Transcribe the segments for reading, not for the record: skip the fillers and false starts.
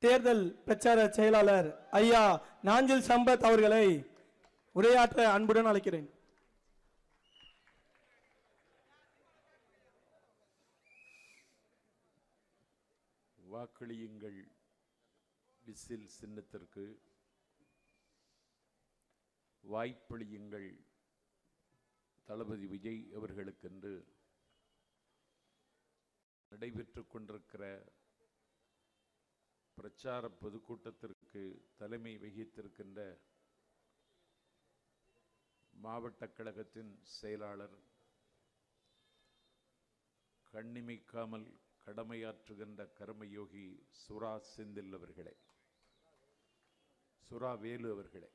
தேர்தல் பிரச்சார செயலாளர் ஐயா நாஞ்சில் சம்பத் அவர்களை உரையாற்ற அன்புடன் அழைக்கிறேன். வாக்களியுங்கள் விசில் சின்னத்திற்கு, வாய்ப்பளியுங்கள் தளபதி விஜய் அவர்களுக்கென்று நடைபெற்றுக் கொண்டிருக்கிற பிரச்சார பொதுக்கூட்டத்திற்கு தலைமை வகித்திருக்கின்ற மாவட்ட கழகத்தின் செயலாளர், கண்ணிமைக்காமல் கடமையாற்றுகின்ற கர்மயோகி சுரா செந்தில் அவர்களே, சுரா வேலு அவர்களே,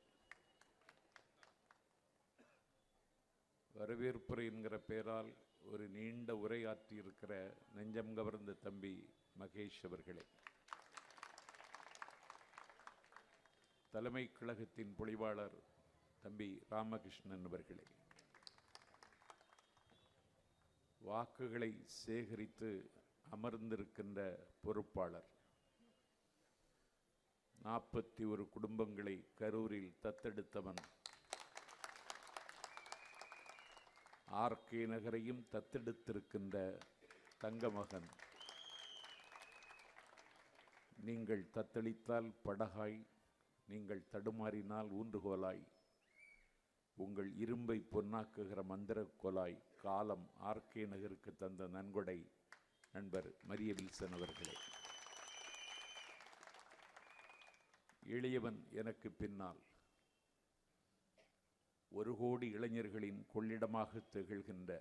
வரவேற்புரை என்கிற பெயரால் ஒரு நீண்ட உரையாற்றி இருக்கிற நெஞ்சம் கவர்ந்த தம்பி மகேஷ் அவர்களே, தலைமை கழகத்தின் பொழிவாளர் தம்பி ராமகிருஷ்ணன் அவர்களே, வாக்குகளை சேகரித்து அமர்ந்திருக்கின்ற பொறுப்பாளர், 41 குடும்பங்களை கரூரில் தத்தெடுத்தவன், ஆர்கே நகரையும் தத்தெடுத்திருக்கின்ற தங்கமகன், நீங்கள் தத்தளித்தால் படகாய், நீங்கள் தடுமாறினால் ஊன்றுகோலாய், உங்கள் இரும்பை பொன்னாக்குகிற மந்திர கோலாய் காலம் ஆர்கே நகருக்கு தந்த நன்கொடை நண்பர் மரிய வில்சன் அவர்களே, எளியவன் எனக்கு பின்னால் 1 கோடி இளைஞர்களின் கொள்ளிடமாக திகழ்கின்ற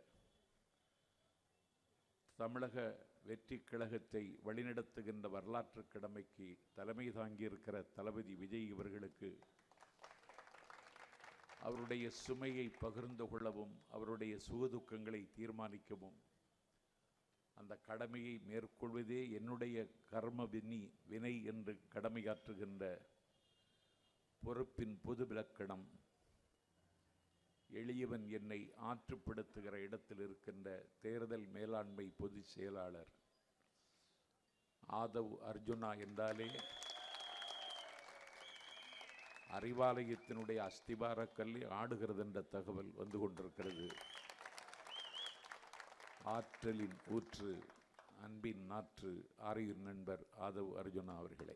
தமிழக வெற்றி கழகத்தை வழிநடத்துகின்ற வரலாற்று கடமைக்கு தலைமை தாங்கியிருக்கிற தளபதி விஜய் அவர்களுக்கு அவருடைய சுமையை பகிர்ந்து கொள்ளவும், அவருடைய சுகதுக்கங்களை தீர்மானிக்கவும், அந்த கடமையை மேற்கொள்வதே என்னுடைய கர்ம வினை என்று கடமையாற்றுகின்ற பொறுப்பின் பொது விலக்கணம், எளியவன் என்னை ஆற்றுப்படுத்துகிற இடத்தில் இருக்கின்ற தேர்தல் மேலாண்மை பொதுச் செயலாளர் ஆதவ் அர்ஜுனா என்றாலே அறிவாலயத்தினுடைய அஸ்திபார கல்லை ஆடுகிறது என்ற தகவல் வந்து கொண்டிருக்கிறது. ஆற்றலின் ஊற்று, அன்பின் நாற்று, ஆரியூர் நண்பர் ஆதவ் அர்ஜுனா அவர்களே,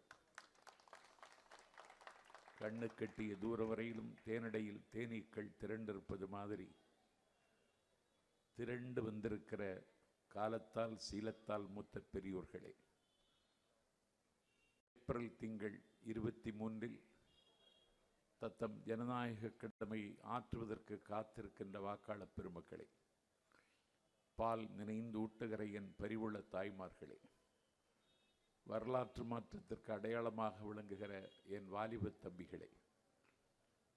கண்ணு கட்டிய தூரம் வரையிலும் தேனடையில் தேனீக்கள் திரண்டிருப்பது மாதிரி திரண்டு வந்திருக்கிற காலத்தால் சீலத்தால் மூத்த பெரியோர்களே, ஏப்ரல் திங்கள் 23 தத்தம் ஜனநாயக கடமையை ஆற்றுவதற்கு காத்திருக்கின்ற வாக்காளர் பெருமக்களே, பால் நினைந்து ஊட்டுகிற என் பரிவுள்ள தாய்மார்களே, வரலாற்று மாற்றத்திற்கு அடையாளமாக விளங்குகிற என் வாலிப தம்பிகளே,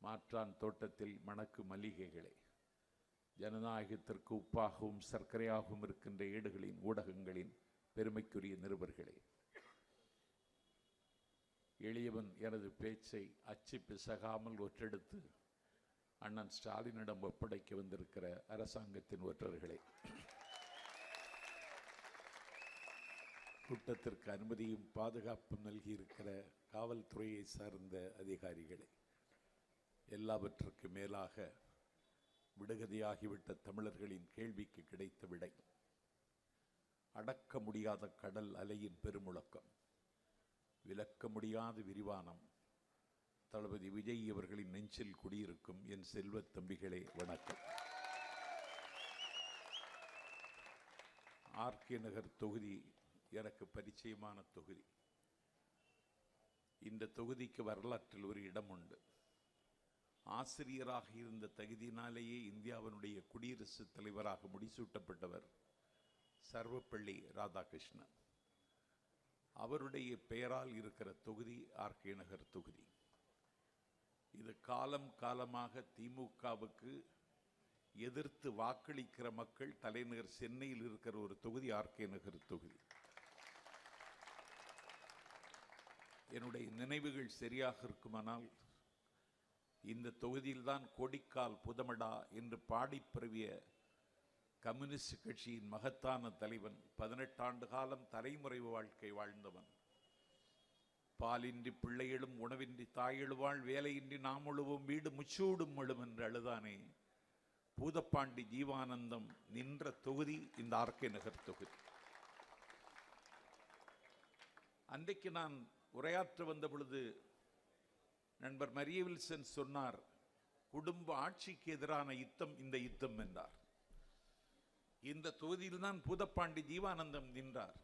மாற்றான் தோட்டத்தில் மணக்கு மல்லிகைகளே, ஜனநாயகத்திற்கு உப்பாகவும் சர்க்கரையாகவும் இருக்கின்ற ஏடுகளின் ஊடகங்களின் பெருமைக்குரிய நிருபர்களே, எளியவன் எனது பேச்சை அச்சு பிசகாமல் ஒற்றெடுத்து அண்ணன் ஸ்டாலினிடம் ஒப்படைக்க வந்திருக்கிற அரசாங்கத்தின் ஒற்றர்களே, கூட்டத்திற்கு அனுமதியும் பாதுகாப்பும் நல்கியிருக்கிற காவல்துறையை சார்ந்த அதிகாரிகளே, எல்லாவற்றுக்கு மேலாக விடுகதையாகிவிட்ட தமிழர்களின் கேள்விக்கு கிடைத்த விடை, அடக்க முடியாத கடல் அலையின் பெருமுழக்கம், விளக்க முடியாத விரிவானம், தளபதி விஜய் அவர்களின் நெஞ்சில் குடியிருக்கும் என் செல்வ தம்பிகளே வணக்கம். ஆர்கே நகர் தொகுதி எனக்கு பரிச்சயமான தொகுதி. இந்த தொகுதிக்கு வரலாற்றில் ஒரு இடம் உண்டு. ஆசிரியராக இருந்த தகுதியினாலேயே இந்தியாவினுடைய குடியரசுத் தலைவராக முடிசூட்டப்பட்டவர் சர்வப்பள்ளி ராதாகிருஷ்ணன். அவருடைய பெயரால் இருக்கிற தொகுதி ஆர்கே நகர் தொகுதி. இது காலம் காலமாக திமுகவுக்கு எதிர்த்து வாக்களிக்கிற மக்கள் தலைநகர் சென்னையில் இருக்கிற ஒரு தொகுதி ஆர்கே நகர் தொகுதி. என்னுடைய நினைவுகள் சரியாக இருக்குமானால் இந்த தொகுதியில்தான் கொடிக்கால் புதமடா என்று பாடி பரவிய கம்யூனிஸ்ட் கட்சியின் மகத்தான தலைவன், 18 ஆண்டு காலம் தலைமுறை வாழ்க்கை வாழ்ந்தவன், பாலின்றி பிள்ளைகளும் உணவின்றி தாயெழுவாள் வேலையின்றி நாம் உழுவோம் வீடு முச்சூடும் எழும் என்று அழுதானே. பூதப்பாண்டி ஜீவானந்தம் நின்ற தொகுதி இந்த ஆர்கே நகர் தொகுதி. அன்றைக்கு நான் உரையாற்ற வந்த பொழுது நண்பர் மரிய வில்சன் சொன்னார், குடும்ப ஆட்சிக்கு எதிரான யுத்தம் இந்த யுத்தம் என்றார். இந்த தொகுதியில் தான் பூதப்பாண்டி ஜீவானந்தம் நின்றார்.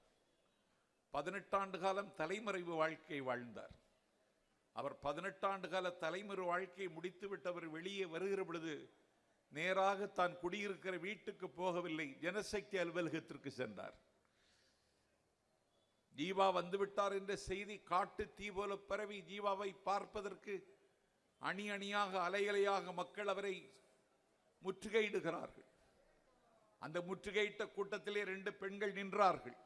18 ஆண்டு காலம் தலைமறைவு வாழ்க்கை வாழ்ந்தார். அவர் 18 ஆண்டு கால தலைமறைவு வாழ்க்கையை முடித்துவிட்டு அவர் வெளியே வருகிற பொழுது நேராக தான் குடியிருக்கிற வீட்டுக்கு போகவில்லை, ஜனசக்தி அலுவலகத்திற்கு சென்றார். ஜீவா வந்துவிட்டார் என்ற செய்தி காட்டு தீ போல பரவி ஜீவாவை பார்ப்பதற்கு அணி அணியாக அலையலையாக மக்கள் அவரை முற்றுகையிடுகிறார்கள். அந்த முற்றுகையிட்ட கூட்டத்திலே 2 பெண்கள் நின்றார்கள்.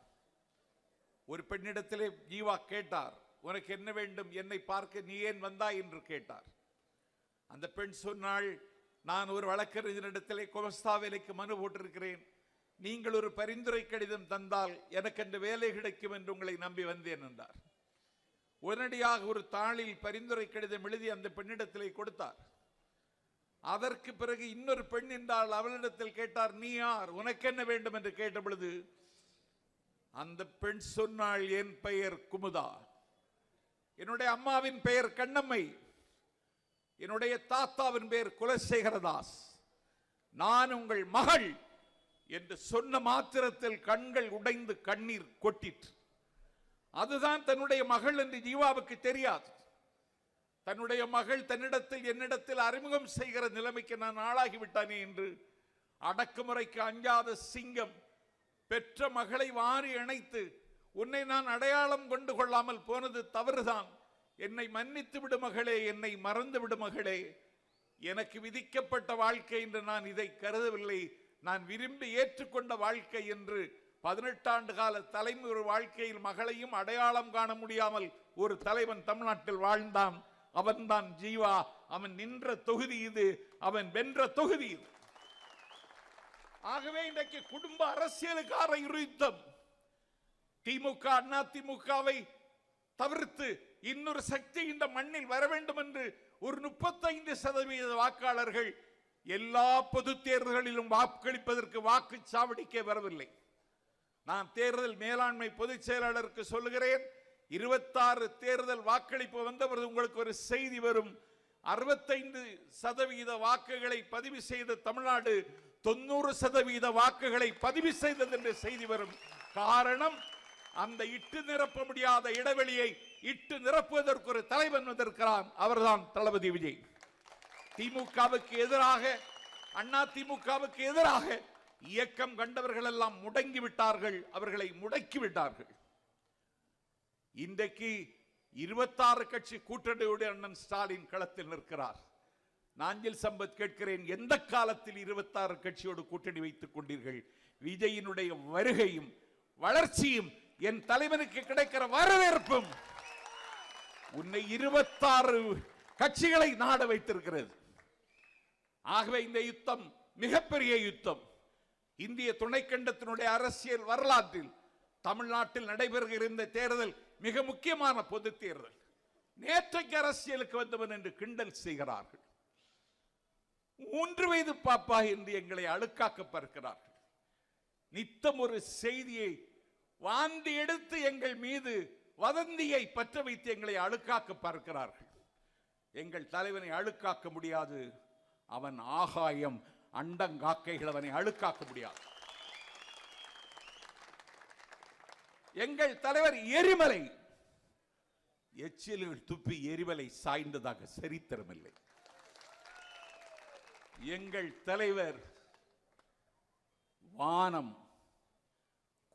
ஒரு பெண்ணிடத்திலே ஜீவா கேட்டார், உனக்கு என்ன வேண்டும், என்னை பார்க்க நீ ஏன் வந்தாய் என்று கேட்டார். அந்த பெண் சொன்னாள், நான் ஒரு வழக்கறிஞரிடத்திலே குமஸ்தா வேலைக்கு மனு போட்டிருக்கிறேன், நீங்கள் ஒரு பரிந்துரை கடிதம் தந்தால் எனக்கு அந்த வேலை கிடைக்கும் என்று உங்களை நம்பி வந்தேன் என்றார். உடனடியாக ஒரு தாளில் பரிந்துரை கடிதம் எழுதி அந்த பெண்ணிடத்திலே கொடுத்தார். அதற்கு பிறகு இன்னொரு பெண் என்றால் அவளிடத்தில் கேட்டார், நீ யார், உனக்கு என்ன வேண்டும் என்று கேட்ட பொழுது அந்த பெண் சொன்னாள், என் பெயர் குமுதா, என்னுடைய அம்மாவின் பெயர் கண்ணம்மை, என்னுடைய தாத்தாவின் பெயர் குலசேகரதாஸ், நான் உங்கள் மகள் என்று சொன்ன மாத்திரத்தில் கண்கள் உடைந்து கண்ணீர் கொட்டிற்று. அதுதான் தன்னுடைய மகள் என்று ஜீவாவுக்கு தெரியாது. தன்னுடைய மகள் தன்னிடத்தில் என்னிடத்தில் அறிமுகம் செய்கிற நிலைமைக்கு நான் ஆளாகிவிட்டானே என்று அடக்குமுறைக்கு அஞ்சாத சிங்கம் பெற்ற மகளை வாரி அணைத்து, உன்னை நான் அடையாளம் கொண்டு கொள்ளாமல் போனது தவறுதான், என்னை மன்னித்து விடு மகளே, என்னை மறந்து விடு மகளே, எனக்கு விதிக்கப்பட்ட வாழ்க்கை என்று நான் இதை கருதவில்லை, நான் விரும்பி ஏற்றுக்கொண்ட வாழ்க்கை என்று 18 ஆண்டு கால தலைமுறை வாழ்க்கையில் மகளையும் அடையாளம் காண முடியாமல் ஒரு தலைவன் தமிழ்நாட்டில் வாழ்ந்தான். அவன்தான் ஜீவா. அவன் நின்ற தொகுதி இது, அவன் வென்ற தொகுதி இது. ஆகவே இன்றைக்கு குடும்ப அரசியலுக்கார யுத்தம். திமுக அண்ணா திமுகவை தவிர்த்து இன்னொரு சக்தி இந்த மண்ணில் வர வேண்டும் என்று ஒரு 35% வாக்காளர்கள் எல்லா பொது தேர்தல்களிலும் வாக்களிப்பதற்கு வாக்குச்சாவடிக்கே வரவில்லை. நான் தேர்தல் மேலாண்மை பொதுச் செயலாளருக்கு சொல்லுகிறேன், 26 தேர்தல் வாக்களிப்பு வந்தவர் உங்களுக்கு ஒரு செய்தி வரும். 65% வாக்குகளை பதிவு செய்த தமிழ்நாடு 90% வாக்குகளை பதிவு செய்தது என்ற செய்தி வரும். காரணம், அந்த இட்டு நிரப்ப முடியாத இடைவெளியை இட்டு நிரப்புவதற்கு ஒரு தலைவன் வந்திருக்கிறான், அவர்தான் தளபதி விஜய். திமுகவுக்கு எதிராக, அண்ணா திமுகவுக்கு எதிராக இயக்கம் கண்டவர்கள் எல்லாம் முடங்கி விட்டார்கள், அவர்களை முடக்கி விட்டார்கள். இன்றைக்கு 26 கட்சி கூட்டணியோடு அண்ணன் ஸ்டாலின் களத்தில் நிற்கிறார். நாஞ்சில் சம்பத் கேட்கிறேன், எந்த காலத்தில் 26 கட்சியோடு கூட்டணி வைத்துக் கொண்டீர்கள்? விஜயினுடைய வருகையும் வளர்ச்சியும் என் தலைவனுக்கு கிடைக்கிற வரவேற்பும் உன்னை 26 கட்சிகளை நாட வைத்திருக்கிறது. ஆகவே இந்த யுத்தம் மிகப்பெரிய யுத்தம். இந்திய துணைக்கண்டத்தினுடைய அரசியல் வரலாற்றில் தமிழ்நாட்டில் நடைபெறுகிற இந்த தேர்தல் மிக முக்கியமான பொது தேர்தல். நேற்றைக்கு அரசியலுக்கு வந்தவன் என்று கிண்டல் செய்கிறார்கள். 3 வயது பாப்பா என்று எங்களை அழுக்காக்க பார்க்கிறார்கள். நித்தம் ஒரு செய்தியை வாந்தி எடுத்து எங்கள் மீது வதந்தியை பற்ற வைத்து எங்களை அழுக்காக்க பார்க்கிறார்கள். எங்கள் தலைவனை அழுக்காக்க முடியாது. அவன் ஆகாயம், அண்டங்காக்கைகள் அவனை அழுக்காக்க முடியாது. எங்கள் தலைவர் எரிமலை, எச்சில் துப்பி எரிமலை சாய்ந்ததாக சரித்திரமில்லை. எங்கள் தலைவர் வானம்,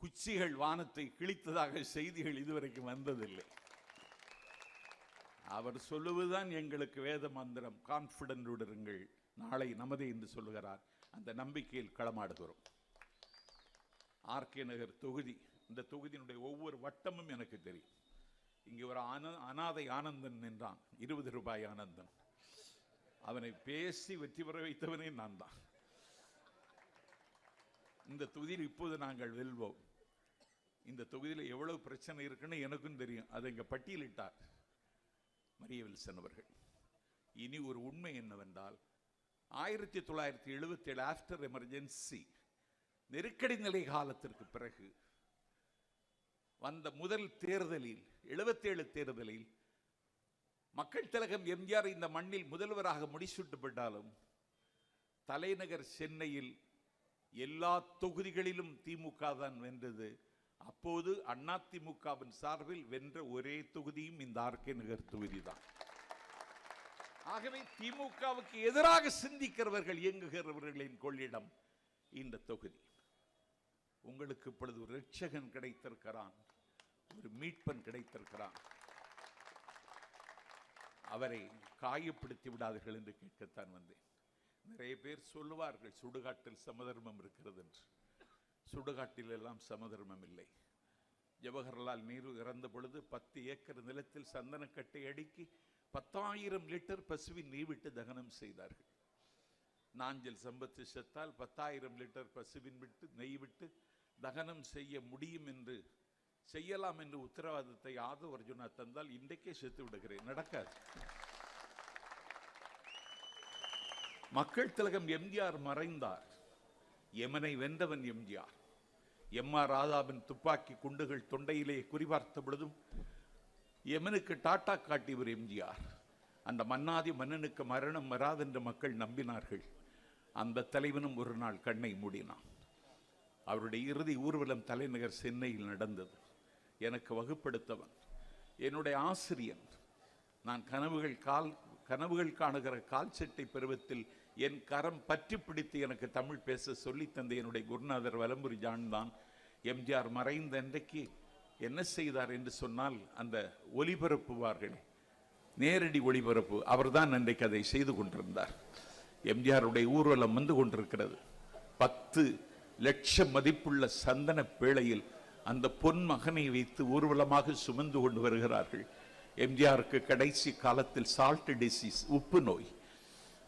குச்சிகள் வானத்தை கிழித்ததாக செய்திகள் இதுவரைக்கும் வந்ததில்லை. அவர் சொல்லுவதுதான் எங்களுக்கு வேத மந்திரம். கான்பிடன்ட் இருங்கள், நாளை நமதே என்று சொல்லுகிறார். அந்த நம்பிக்கையில் களமாடுகிறோம். ஆர்கே நகர் தொகுதி, இந்த தொகுதியினுடைய ஒவ்வொரு வட்டமும் எனக்கு தெரியும். இங்கே ஒரு அனாதை ஆனந்தன் நின்றான், 20 ரூபாய் ஆனந்தன். அவனை பேசி வெற்றி பெற வைத்தவனே நான் தான். இந்த தொகுதியில் இப்போது நாங்கள் வெல்வோம். இந்த தொகுதியில் எவ்வளவு பிரச்சனை இருக்குன்னு எனக்கும் தெரியும். அதை இங்க பட்டியலிட்டார் மரிய வில்சன் அவர்கள். இனி ஒரு உண்மை என்னவென்றால் 1977 ஆஃப்டர் எமர்ஜென்சி நெருக்கடி நிலை காலத்திற்கு பிறகு வந்த முதல் தேர்தலில் 77 தேர்தலில் மக்கள் திலகம் எம்ஜிஆர் இந்த மண்ணில் முதல்வராக முடிசூட்டப்பட்டாலும் தலைநகர் சென்னையில் எல்லா தொகுதிகளிலும் திமுக தான் வென்றது. அப்போது அதிமுகவின் சார்பில் வென்ற ஒரே தொகுதியும் இந்த ஆர்கே நகர் தொகுதி தான். ஆகவே திமுகவுக்கு எதிராக சிந்திக்கிறவர்கள் இயங்குகிறவர்களின் கொள்ளிடம் இந்த தொகுதி. உங்களுக்கு இப்பொழுது ஒரு ரட்சகன் கிடைத்திருக்கிறான், ஒரு மீட்பன் கிடைத்திருக்கிறான். அவரை காயப்படுத்தி விடாதீர்கள் என்று கேட்கத்தான் வந்தேன். நிறைய பேர் சொல்லுவார்கள் சுடுகாட்டில் சமதர்மம் இருக்கிறது என்று. சுடுகாட்டில் எல்லாம் சமதர்மம் இல்லை. ஜவஹர்லால் நேரு இறந்த பொழுது 10 ஏக்கர் நிலத்தில் சந்தனக்கட்டை அடுக்கி 10,000 லிட்டர் பசுவின் நெய் விட்டு தகனம் செய்தார்கள். நாஞ்சில் சம்பத்து செத்தால் 10,000 லிட்டர் பசுவின் விட்டு நெய் விட்டு தகனம் செய்ய முடியும் என்று செய்யலாம் என்று உத்தரவாதத்தை ஆதவ அர்ஜுனா தந்தால் இன்றைக்கே செத்து விடுகிறேன். நடக்காது. மக்கள் திலகம் எம்ஜிஆர் மறைந்தார். யமனை வென்றவன் எம்ஜிஆர். எம்.ஆர். ராதாவின் துப்பாக்கி குண்டுகள் தொண்டையிலே குறிபார்த்த பொழுதும் யமனுக்கு டாட்டா காட்டியவர் எம்ஜிஆர். அந்த மன்னாதி மன்னனுக்கு மரணம் வராதென்று மக்கள் நம்பினார்கள். அந்த தலைவனும் ஒரு நாள் கண்ணை மூடினான். அவருடைய இறுதி ஊர்வலம் தலைநகர் சென்னையில் நடந்தது. எனக்கு வகுப்படுத்தவன், என்னுடைய ஆசிரியன். நான் கனவுகள் காணுகிற கால் சட்டை பருவத்தில் என் கரம் பற்றி பிடித்து எனக்கு தமிழ் பேச சொல்லி தந்த என்னுடைய குருநாதர் வலம்புரி ஜான் தான். எம்ஜிஆர் மறைந்த அன்றைக்கு என்ன செய்தார் என்று சொன்னால், அந்த ஒலிபரப்புவார்கள், நேரடி ஒளிபரப்பு, அவர்தான் அன்றைக்கு அதை செய்து கொண்டிருந்தார். எம்ஜிஆருடைய ஊர்வலம் வந்து கொண்டிருக்கிறது. 10 லட்சம் மதிப்புள்ள சந்தன பேழையில் அந்த பொன் மகனை வைத்து ஊர்வலமாக சுமந்து கொண்டு வருகிறார்கள். எம்ஜிஆருக்கு கடைசி காலத்தில் சால்ட் டிசீஸ், உப்பு நோய்.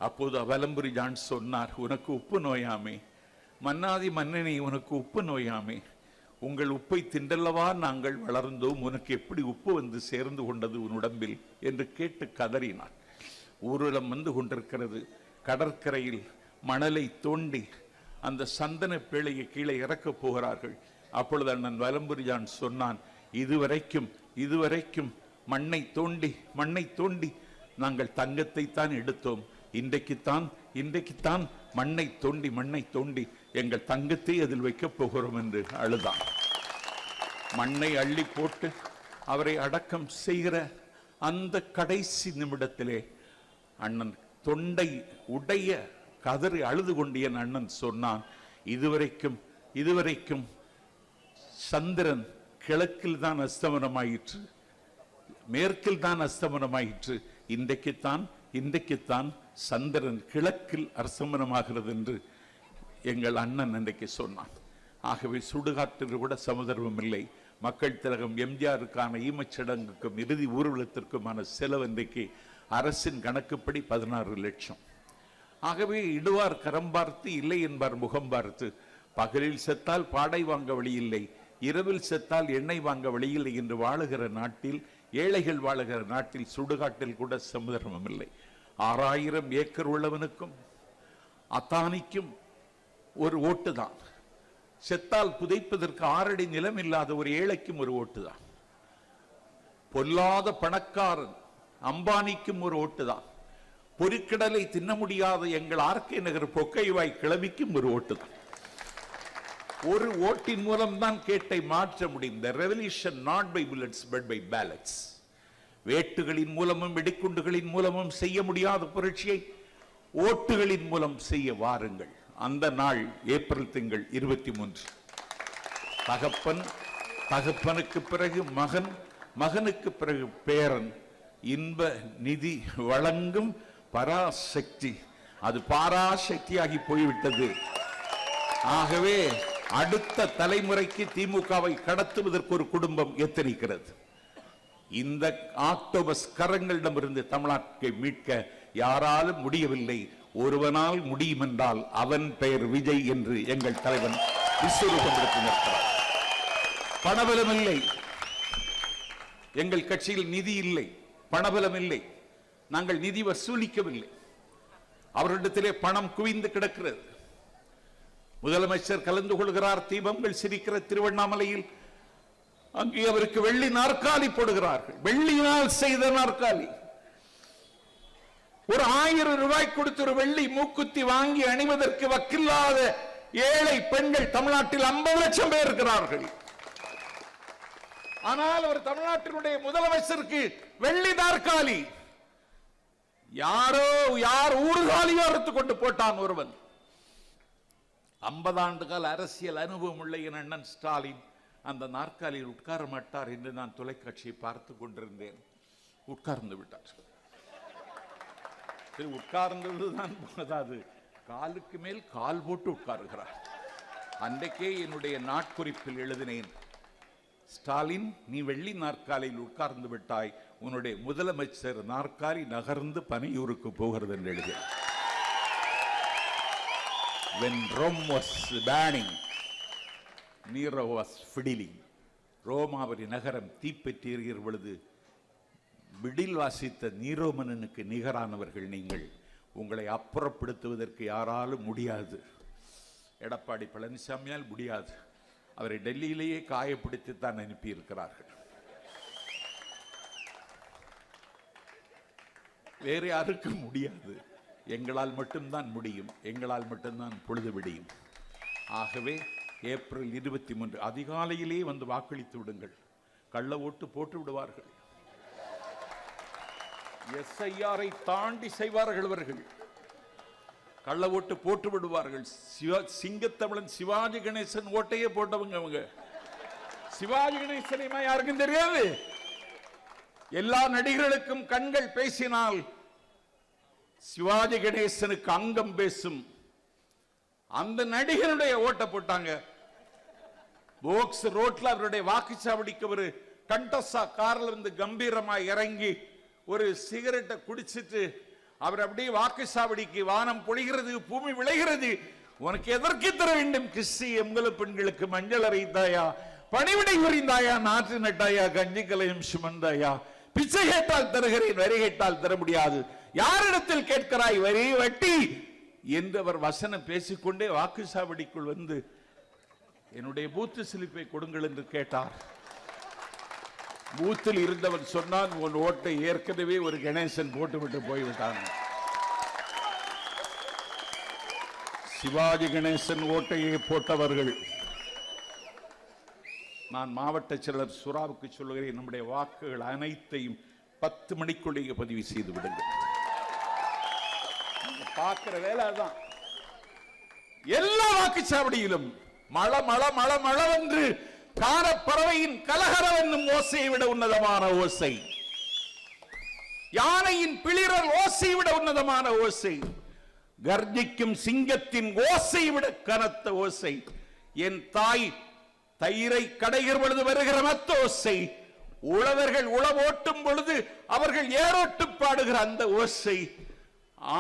அப்போது வலம்புரி ஜான் சொன்னார், உனக்கு உப்பு நோயாமே, மன்னாதி மன்னனை உனக்கு உப்பு நோயாமே, உங்கள் உப்பை திண்டல்லவா நாங்கள் வளர்ந்தோம், உனக்கு எப்படி உப்பு வந்து சேர்ந்து கொண்டது உன் உடம்பில் என்று கேட்டு கதறினார். ஊர்வலம் வந்து கொண்டிருக்கிறது. கடற்கரையில் மணலை தோண்டி அந்த சந்தன பேழையை கீழே இறக்கப் போகிறார்கள். அப்பொழுது அண்ணன் வலம்புரி ஜான் சொன்னான், இதுவரைக்கும் மண்ணை தோண்டி நாங்கள் தங்கத்தை தான் எடுத்தோம், இன்றைக்குத்தான் மண்ணை தோண்டி எங்கள் தங்கத்தை அதில் வைக்கப் போகிறோம் என்று அழுதான். மண்ணை அள்ளி போட்டு அவரை அடக்கம் செய்கிற அந்த கடைசி நிமிடத்திலே அண்ணன் தொண்டை உடைய கதறி அழுது கொண்டு என் அண்ணன் சொன்னான், இதுவரைக்கும் சந்திரன் கிழக்கில் தான் அஸ்தமனமாயிற்று, மேற்கில் தான் அஸ்தமனமாயிற்று, இன்றைக்குத்தான் சந்திரன் கிழக்கில் அஸ்தமனமாகிறது என்று எங்கள் அண்ணன் இன்றைக்கு சொன்னான். ஆகவே சுடுகாட்டில் கூட சமதர்மம் இல்லை. மக்கள் திலகம் எம்ஜிஆருக்கான ஈமச்சடங்குக்கும் இறுதி ஊர்வலத்திற்குமான செலவு இன்றைக்கு அரசின் கணக்குப்படி 16 லட்சம். ஆகவே இடுவார் கரம் பார்த்து, இல்லை என்பார் முகம் பார்த்து. பகலில் செத்தால் பாடை வாங்க வழி இல்லை, இரவில் செத்தால் எண்ணெய் வாங்க வழி இல்லை என்று வாழுகிற நாட்டில், ஏழைகள் வாழுகிற நாட்டில் சுடுகாட்டில் கூட சமதர்மம் இல்லை. 6000 ஏக்கர் உள்ளவனுக்கும் அத்தானிக்கும் ஒரு ஓட்டு தான். செத்தால் புதைப்பதற்கு 6 அடி நிலம் இல்லாத ஒரு ஏழைக்கும் ஒரு ஓட்டு தான். பொல்லாத பணக்காரன் அம்பானிக்கும் ஒரு ஓட்டு தான். பொறிக்கடலை தின்ன முடியாத எங்கள் ஆர்கே நகர் பொக்கைவாய் கிளவிக்கும் ஒரு ஓட்டு தான். ஒரு ஓட்டின் மூலம் தான் கேட்டை மாற்ற முடியும். The revolution not by bullets but by ballots. வேட்டுகளின் மூலமும் வெடிக்குண்டுகளின் மூலமும் செய்ய முடியாத புரட்சியை ஓட்டுகளின் மூலம் செய்ய வாருங்கள். அந்த நாள் ஏப்ரல் திங்கள் 23. தகப்பனுக்கு பிறகு மகன், மகனுக்கு பிறகு பேரன், இன்ப நிதி வழங்கும் பராசக்தி, அது பாராசக்தியாகி போய்விட்டது. ஆகவே அடுத்த தலைமுறைக்கு திமுகவை கடத்துவதற்கு ஒரு குடும்பம் எத்தனிக்கிறது. இந்த ஆக்டோபஸ் கரங்களிடமிருந்து தமிழ்நாட்டை மீட்க யாராலும் முடியவில்லை. ஒருவனால் முடியும் என்றால் அவன் பெயர் விஜய் என்று எங்கள் தலைவன் விஸ்வரூபம் எடுத்து நிற்கிறார். பணபலம் இல்லை. எங்கள் கட்சியில் நிதி இல்லை, பணபலம் இல்லை. நாங்கள் நிதி வசூலிக்கவில்லை. அவரிடத்திலே பணம் குவிந்து கிடக்கிறது. முதலமைச்சர் கலந்து கொள்கிறார், தீபங்கள் சிரிக்கிற திருவண்ணாமலையில். அங்கே அவருக்கு வெள்ளி நாற்காலி போடுகிறார்கள். வெள்ளியினால் செய்த நாற்காலி. ஒரு 1000 ரூபாய் கொடுத்து ஒரு வெள்ளி மூக்குத்தி வாங்கி அணிவதற்கு வக்கில்லாத ஏழை பெண்கள் தமிழ்நாட்டில் 50 லட்சம் பேர் இருக்கிறார்கள். ஆனால் அவர் தமிழ்நாட்டினுடைய முதலமைச்சருக்கு வெள்ளி நாற்காலி. யார் ஊர்காலியோ அறுத்து கொண்டு போட்டான் ஒருவன். 50 ஆண்டு கால அரசியல் அனுபவம் உள்ள என் அண்ணன் ஸ்டாலின் அந்த நாற்காலியில் உட்கார மாட்டார் என்று நான் தொலைக்காட்சியை பார்த்து கொண்டிருந்தேன். உட்கார்ந்து விட்டார். உட்கார்ந்ததுதான் போதாது, காலுக்கு மேல் கால் போட்டு உட்காருகிறார். அன்றைக்கே என்னுடைய நாட்குறிப்பில் எழுதினேன், ஸ்டாலின் நீ வெள்ளி நாற்காலியில் உட்கார்ந்து விட்டாய், உன்னுடைய முதலமைச்சர் நாற்காலி நகர்ந்து பனையூருக்கு போகிறது என்று எழுதினேன். When Rome was burning, Nero was fiddling. ரோமாவரி நகரம் தீப்பற்றி எரிகிற பொழுது விடில் வாசித்த நீரோ மன்னனுக்கு நிகரானவர்கள் நீங்கள். உங்களை அப்புறப்படுத்துவதற்கு யாராலும் முடியாது. எடப்பாடி பழனிசாமியால் முடியாது. அவரை டெல்லியிலேயே காயப்படுத்தித்தான் அனுப்பியிருக்கிறார்கள். வேறு யாருக்கும் முடியாது. எங்களால் மட்டும்தான் முடியும். எங்களால் மட்டும்தான் பொழுது விடியும். ஆகவே ஏப்ரல் 23 அதிகாலையிலே வந்து வாக்களித்து விடுங்கள். கள்ள ஓட்டு போட்டு விடுவார்கள். எஸ்ஐஆரை தாண்டி செய்வார்கள் அவர்கள். கள்ள ஓட்டு போட்டு விடுவார்கள். சிங்கத்தமிழன் சிவாஜி கணேசன் ஓட்டையே போட்டவங்க அவங்க. சிவாஜி கணேசனையுமா யாருக்கும் தெரியாது. எல்லா நடிகர்களுக்கும் கண்கள் பேசினால் சிவாஜி கணேசனுக்கு அங்கம் பேசும். அந்த நடிகருடைய ஓட்டை போட்டாங்க. போக்ஸ் ரோட்ல அவருடைய வாக்குச்சாவடிக்கு ஒரு கண்டசா கார்ல இருந்து கம்பீரமாய் இறங்கி ஒரு சிகரெட்டை குடிச்சிட்டு அவர் அப்படியே வாக்குச்சாவடிக்கு, வானம் பொழிகிறது, பூமி விளைகிறது, உனக்கு எதற்கு தர வேண்டும் கிறிஸ்தி எம்கல பெண்களுக்கு மஞ்சள் அரைத்தாயா, பணிவிடை புரிந்தாயா, நாற்று நட்டாயா, கஞ்சி கலையும் சுமந்தாயா, பிச்சை கேட்டால் தருகிறேன், வரி கேட்டால் தர முடியாது, யாரிடத்தில் கேட்கிறாய் வரி வட்டி என்று அவர் வசனம் பேசிக்கொண்டே வாக்குச்சாவடிக்குள் வந்து என்னுடைய பூத்து சிலிப்பை கொடுங்கள் என்று கேட்டார். பூத்தில் இருந்தவன் சொன்னான், உன் ஓட்டை ஏற்கனவே ஒரு கணேசன் போட்டுவிட்டு போய்விட்டான். சிவாஜி கணேசன் ஓட்டையை போட்டவர்கள். நான் மாவட்ட செயலர் சுறாவுக்கு சொல்லுகிறேன், நம்முடைய வாக்குகள் அனைத்தையும் 10 மணிக்குள்ளேயே பதிவு செய்து விடுங்கள். பார்க்கிற வேலை தான். எல்லா வாக்குச்சாவடியிலும் மழ மழ மழ மழவென்று காரப்பறவையின் கலகரம் என்னும் ஓசையை விட உன்னதமான ஓசை, யானையின் பிளிரல் ஓசையை விட உன்னதமான ஓசை, கர்ஜிக்கும் சிங்கத்தின் ஓசையை விட கனத்த ஓசை, என் தாய் தயிரை கடைகிற பொழுது வருகிற மத்த ஓசை, உழவர்கள் உழவோட்டும் பொழுது அவர்கள் ஏரோட்டு பாடுகிற அந்த ஓசை,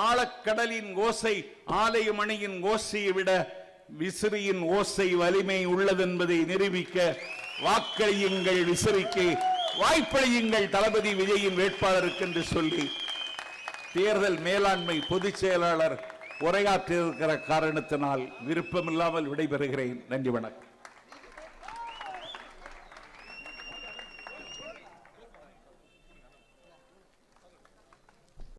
ஆழக்கடலின் ஓசை ஆலயமணியின் ஓசையை விட விசிறியின் ஓசை வலிமை உள்ளதென்பதை நிரூபிக்க வாக்களியுங்கள் விசிறிக்கு, வாய்ப்பளியுங்கள் தளபதி விஜயின் வேட்பாளருக்கு என்று சொல்லி தேர்தல் மேலாண்மை பொதுச் செயலாளர் உரையாற்றியிருக்கிற காரணத்தினால் விருப்பமில்லாமல் விடைபெறுகிறேன். நன்றி, வணக்கம்.